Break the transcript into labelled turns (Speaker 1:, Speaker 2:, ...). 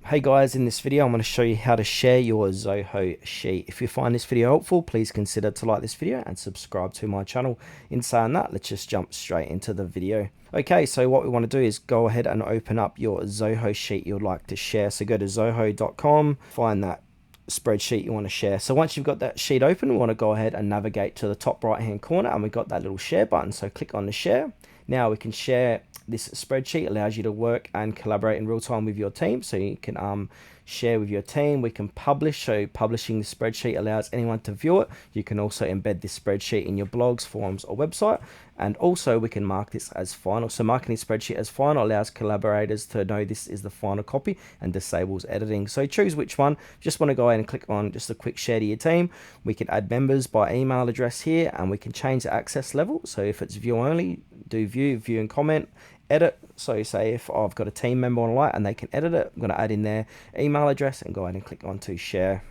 Speaker 1: Hey guys, in this video I'm going to show you how to share your Zoho Sheet. If you find this video helpful, please consider to like this video and subscribe to my channel. In saying that, let's just jump straight into the video. Okay, so what we want to do is go ahead and open up your Zoho Sheet you'd like to share. So go to zoho.com, find that spreadsheet you want to share. So once you've got that sheet open, we want to go ahead and navigate to the top right hand corner, and we've got that little share button. So click on the share. Now we can share this spreadsheet. Allows you to work and collaborate in real time with your team. So you can share with your team. We can publish. So publishing the spreadsheet allows anyone to view it. You can also embed this spreadsheet in your blogs, forums, or website. And also we can mark this as final. So marking the spreadsheet as final allows collaborators to know this is the final copy and disables editing. So choose which one. Just want to go ahead and click on just a quick share to your team. We can add members by email address here, and we can change the access level. So if it's view only, do view and comment, edit. So say if I've got a team member on a light and they can edit it, I'm going to add in their email address and go ahead and click on to share.